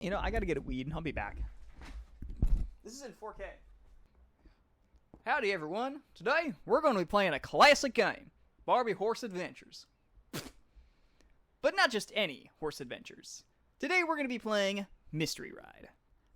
You know, I gotta get a weed. I'll be back. This is in 4K. Howdy, everyone. Today, we're going to be playing a classic game, Barbie Horse Adventures. But not just any Horse Adventures. Today, we're going to be playing Mystery Ride.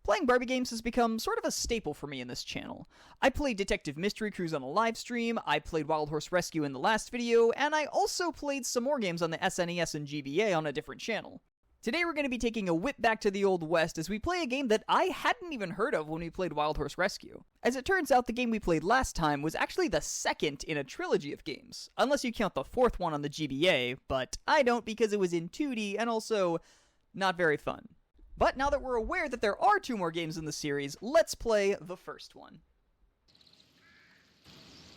Playing Barbie games has become sort of a staple for me in this channel. I played Detective Mystery Cruise on a live stream, I played Wild Horse Rescue in the last video, and I also played some more games on the SNES and GBA on a different channel. Today we're going to be taking a whip back to the Old West as we play a game that I hadn't even heard of when we played Wild Horse Rescue. As it turns out, the game we played last time was actually the second in a trilogy of games, unless you count the fourth one on the GBA, but I don't because it was in 2D and also not very fun. But now that we're aware that there are two more games in the series, let's play the first one.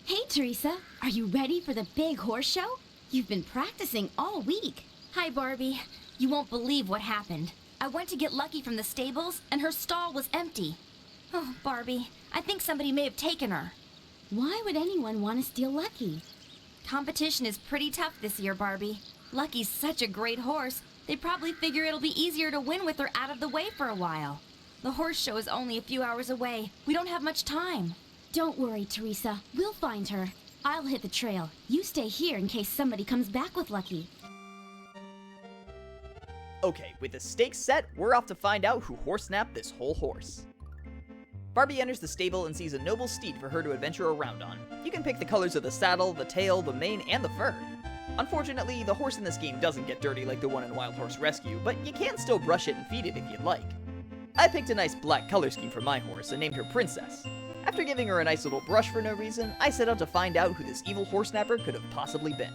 Hey Teresa, are you ready for the big horse show? You've been practicing all week. Hi Barbie. You won't believe what happened. I went to get Lucky from the stables, and her stall was empty. Oh, Barbie, I think somebody may have taken her. Why would anyone want to steal Lucky? Competition is pretty tough this year, Barbie. Lucky's such a great horse, they probably figure it'll be easier to win with her out of the way for a while. The horse show is only a few hours away. We don't have much time. Don't worry, Teresa. We'll find her. I'll hit the trail. You stay here in case somebody comes back with Lucky. Okay, with the stakes set, we're off to find out who horse-napped this whole horse. Barbie enters the stable and sees a noble steed for her to adventure around on. You can pick the colors of the saddle, the tail, the mane, and the fur. Unfortunately, the horse in this game doesn't get dirty like the one in Wild Horse Rescue, but you can still brush it and feed it if you'd like. I picked a nice black color scheme for my horse and named her Princess. After giving her a nice little brush for no reason, I set out to find out who this evil horse snapper could have possibly been.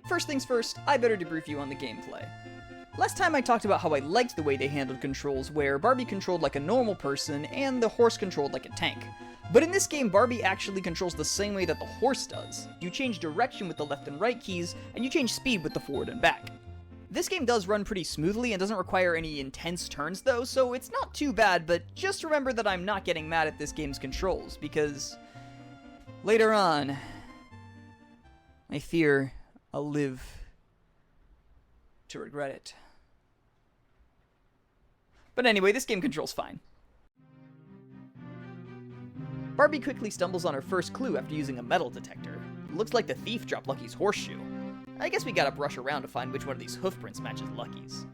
First things first, I better debrief you on the gameplay. Last time I talked about how I liked the way they handled controls where Barbie controlled like a normal person and the horse controlled like a tank. But in this game, Barbie actually controls the same way that the horse does. You change direction with the left and right keys, and you change speed with the forward and back. This game does run pretty smoothly and doesn't require any intense turns though, so it's not too bad, but just remember that I'm not getting mad at this game's controls, because later on, I fear I'll live to regret it. But anyway, this game controls fine. Barbie quickly stumbles on her first clue after using a metal detector. It looks like the thief dropped Lucky's horseshoe. I guess we gotta brush around to find which one of these hoof prints matches Lucky's.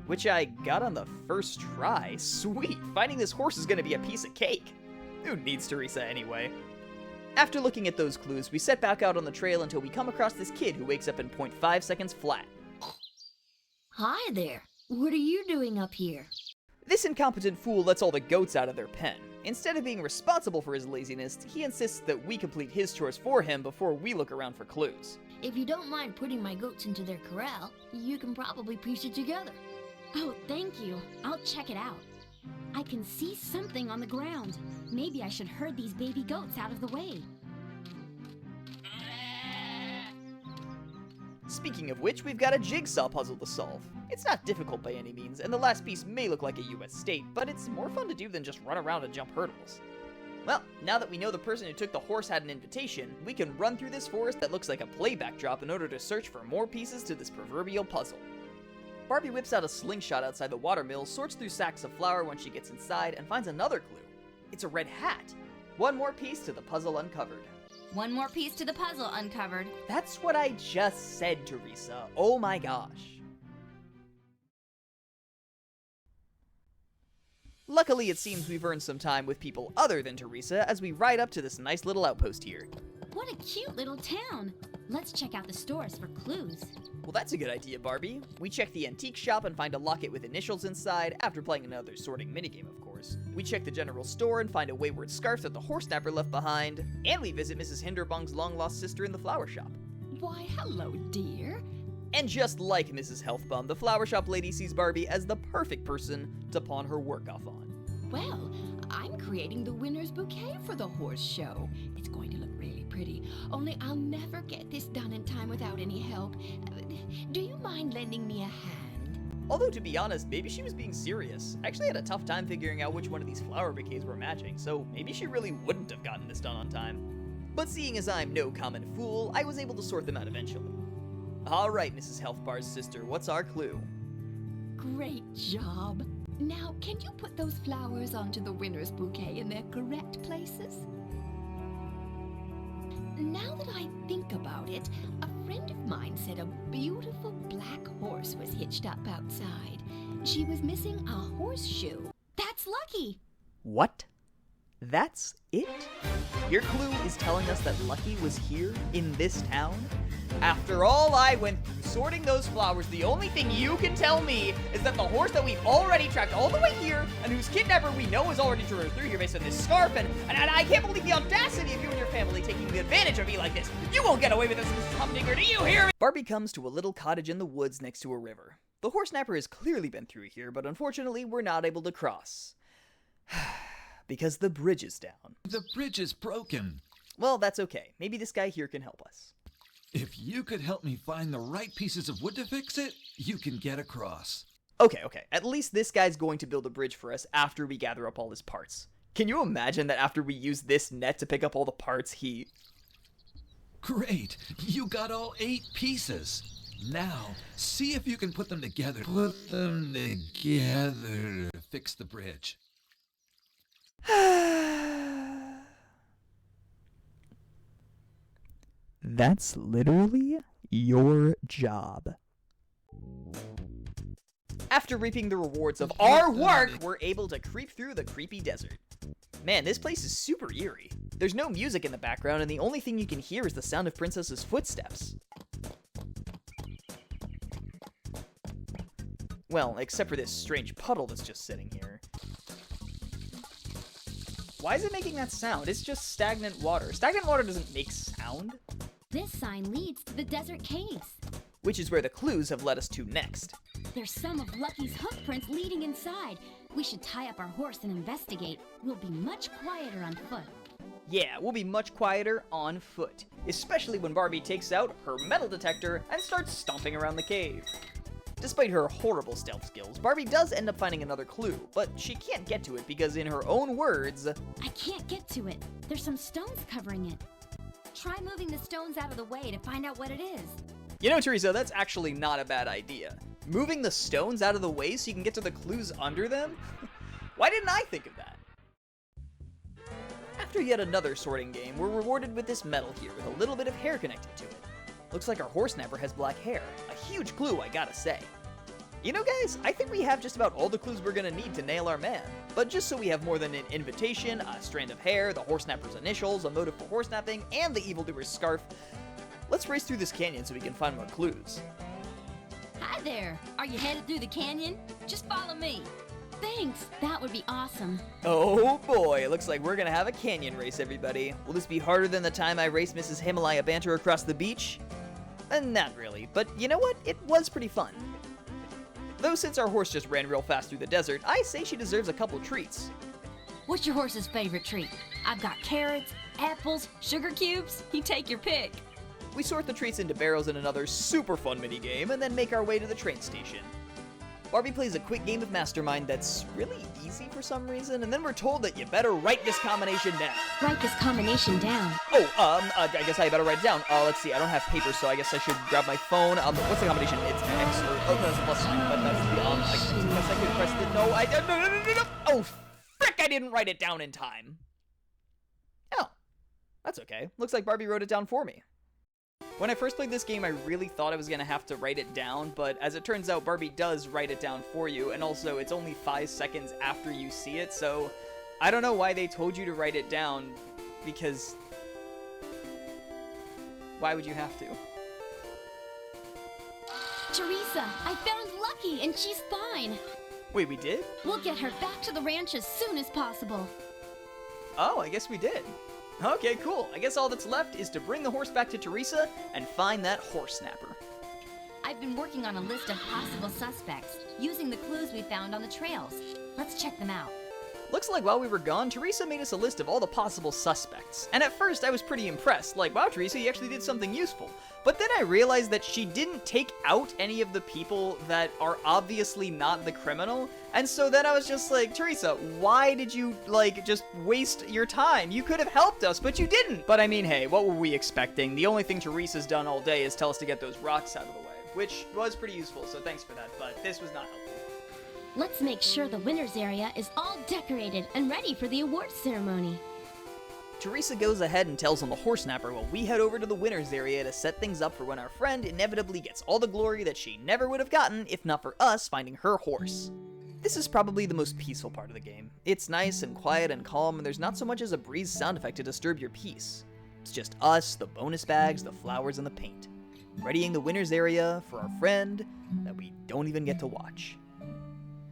Which I got on the first try. Sweet! Finding this horse is gonna be a piece of cake! Who needs Teresa anyway? After looking at those clues, we set back out on the trail until we come across this kid who wakes up in 0.5 seconds flat. Hi there. What are you doing up here? This incompetent fool lets all the goats out of their pen. Instead of being responsible for his laziness, he insists that we complete his chores for him before we look around for clues. If you don't mind putting my goats into their corral, you can probably piece it together. Oh, thank you. I'll check it out. I can see something on the ground. Maybe I should herd these baby goats out of the way. Speaking of which, we've got a jigsaw puzzle to solve. It's not difficult by any means, and the last piece may look like a US state, but it's more fun to do than just run around and jump hurdles. Well, now that we know the person who took the horse had an invitation, we can run through this forest that looks like a play backdrop in order to search for more pieces to this proverbial puzzle. Barbie whips out a slingshot outside the watermill, sorts through sacks of flour when she gets inside, and finds another clue. It's a red hat. One more piece to the puzzle uncovered. One more piece to the puzzle uncovered. That's what I just said, Teresa. Oh my gosh. Luckily, it seems we've earned some time with people other than Teresa as we ride up to this nice little outpost here. What a cute little town. Let's check out the stores for clues. Well, that's a good idea, Barbie. We check the antique shop and find a locket with initials inside, after playing another sorting minigame, of course. We check the general store and find a wayward scarf that the horse snapper left behind, and we visit Mrs. Hinderbong's long-lost sister in the flower shop. Why, hello, dear. And just like Mrs. Healthbum, the flower shop lady sees Barbie as the perfect person to pawn her work off on. Well, I'm creating the winner's bouquet for the horse show. It's going to look really pretty, only I'll never get this done in time without any help. Do you mind lending me a hand? Although, to be honest, maybe she was being serious. I actually had a tough time figuring out which one of these flower bouquets were matching, so maybe she really wouldn't have gotten this done on time. But seeing as I'm no common fool, I was able to sort them out eventually. Alright, Mrs. Healthbar's sister, what's our clue? Great job. Now, can you put those flowers onto the winner's bouquet in their correct places? Now that I think about it, a friend of mine said a beautiful black horse was hitched up outside. She was missing a horseshoe. That's Lucky. What? That's it? Your clue is telling us that Lucky was here in this town? After all I went through sorting those flowers, the only thing you can tell me is that the horse that we've already tracked all the way here, and whose kidnapper we know is already driven through here based on this scarf, and I can't believe the audacity of you and your family taking advantage of me like this. You won't get away with this, Mrs. Humdinger, do you hear me? Barbie comes to a little cottage in the woods next to a river. The horse snapper has clearly been through here, but unfortunately we're not able to cross. Because the bridge is down. The bridge is broken. Well, that's okay. Maybe this guy here can help us. If you could help me find the right pieces of wood to fix it, you can get across. Okay. At least this guy's going to build a bridge for us after we gather up all his parts. Can you imagine that after we use this net to pick up all the parts, he... Great! You got all 8 pieces. Now, see if you can put them together. Put them together to fix the bridge. That's literally your job. After reaping the rewards of our work, we're able to creep through the creepy desert. Man, this place is super eerie. There's no music in the background, and the only thing you can hear is the sound of Princess's footsteps. Well, except for this strange puddle that's just sitting here. Why is it making that sound? It's just stagnant water. Stagnant water doesn't make sound. This sign leads to the desert caves. Which is where the clues have led us to next. There's some of Lucky's hoof prints leading inside. We should tie up our horse and investigate. We'll be much quieter on foot. Yeah, we'll be much quieter on foot. Especially when Barbie takes out her metal detector and starts stomping around the cave. Despite her horrible stealth skills, Barbie does end up finding another clue, but she can't get to it because in her own words... I can't get to it. There's some stones covering it. Try moving the stones out of the way to find out what it is. You know, Teresa, that's actually not a bad idea. Moving the stones out of the way so you can get to the clues under them? Why didn't I think of that? After yet another sorting game, we're rewarded with this medal here with a little bit of hair connected to it. Looks like our horse snapper has black hair. A huge clue, I gotta say. You know, guys, I think we have just about all the clues we're gonna need to nail our man. But just so we have more than an invitation, a strand of hair, the horse snapper's initials, a motive for horse snapping, and the evildoer's scarf, let's race through this canyon so we can find more clues. Hi there. Are you headed through the canyon? Just follow me. Thanks. That would be awesome. Oh boy, it looks like we're gonna have a canyon race, everybody. Will this be harder than the time I raced Mrs. Himalaya Banter across the beach? Not really, but you know what? It was pretty fun. Though since our horse just ran real fast through the desert, I say she deserves a couple treats. What's your horse's favorite treat? I've got carrots, apples, sugar cubes. You take your pick. We sort the treats into barrels in another super fun mini game and then make our way to the train station. Barbie plays a quick game of Mastermind that's really easy for some reason, and then we're told that you better write this combination down. Write this combination down. I guess I better write it down. Let's see, I don't have paper, so I guess I should grab my phone. What's the combination? It's X, or, that's a plus sign, but that's the, I guess I could press the, no, oh, frick, I didn't write it down in time. Oh, that's okay. Looks like Barbie wrote it down for me. When I first played this game, I really thought I was going to have to write it down, but as it turns out, Barbie does write it down for you, and also it's only 5 seconds after you see it, so I don't know why they told you to write it down, because why would you have to? Teresa, I found Lucky, and she's fine. Wait, we did? We'll get her back to the ranch as soon as possible. Oh, I guess we did. Okay, cool. I guess all that's left is to bring the horse back to Teresa and find that horse snapper. I've been working on a list of possible suspects, using the clues we found on the trails. Let's check them out. Looks like while we were gone, Teresa made us a list of all the possible suspects. And at first, I was pretty impressed. Like, wow, Teresa, you actually did something useful. But then I realized that she didn't take out any of the people that are obviously not the criminal. And so then I was just like, Teresa, why did you, just waste your time? You could have helped us, but you didn't. But I mean, hey, what were we expecting? The only thing Teresa's done all day is tell us to get those rocks out of the way, which was pretty useful, so thanks for that, but this was not helpful. Let's make sure the winners area is all decorated and ready for the awards ceremony. Teresa goes ahead and tells on the horse snapper while we head over to the winners area to set things up for when our friend inevitably gets all the glory that she never would have gotten if not for us finding her horse. This is probably the most peaceful part of the game. It's nice and quiet and calm, and there's not so much as a breeze sound effect to disturb your peace. It's just us, the bonus bags, the flowers, and the paint. Readying the winners area for our friend that we don't even get to watch.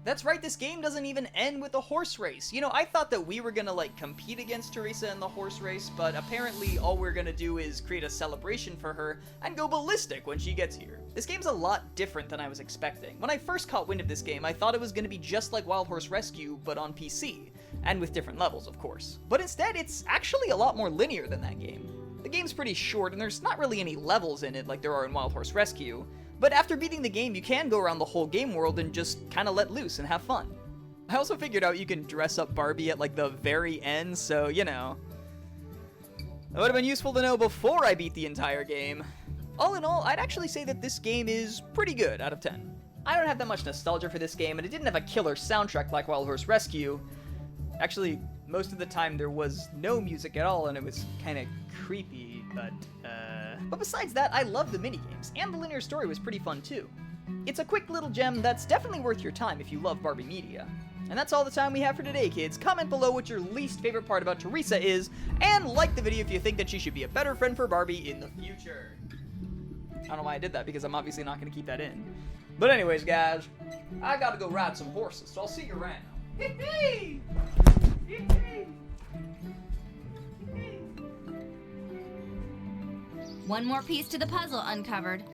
That's right, this game doesn't even end with a horse race. You know, I thought that we were gonna, compete against Teresa in the horse race, but apparently all we're gonna do is create a celebration for her and go ballistic when she gets here. This game's a lot different than I was expecting. When I first caught wind of this game, I thought it was gonna be just like Wild Horse Rescue, but on PC, and with different levels, of course. But instead, it's actually a lot more linear than that game. The game's pretty short, and there's not really any levels in it like there are in Wild Horse Rescue, but after beating the game, you can go around the whole game world and just kind of let loose and have fun. I also figured out you can dress up Barbie at, the very end, so, you know. That would have been useful to know before I beat the entire game. All in all, I'd actually say that this game is pretty good out of 10. I don't have that much nostalgia for this game, and it didn't have a killer soundtrack like Wild Horse Rescue. Actually, most of the time there was no music at all, and it was kind of creepy, but besides that, I love the minigames, and the linear story was pretty fun too. It's a quick little gem that's definitely worth your time if you love Barbie media. And that's all the time we have for today, kids. Comment below what your least favorite part about Teresa is, and like the video if you think that she should be a better friend for Barbie in the future. I don't know why I did that, because I'm obviously not going to keep that in. But anyways, guys, I gotta go ride some horses, so I'll see you around. Hee-hee! Hee-hee! One more piece to the puzzle uncovered.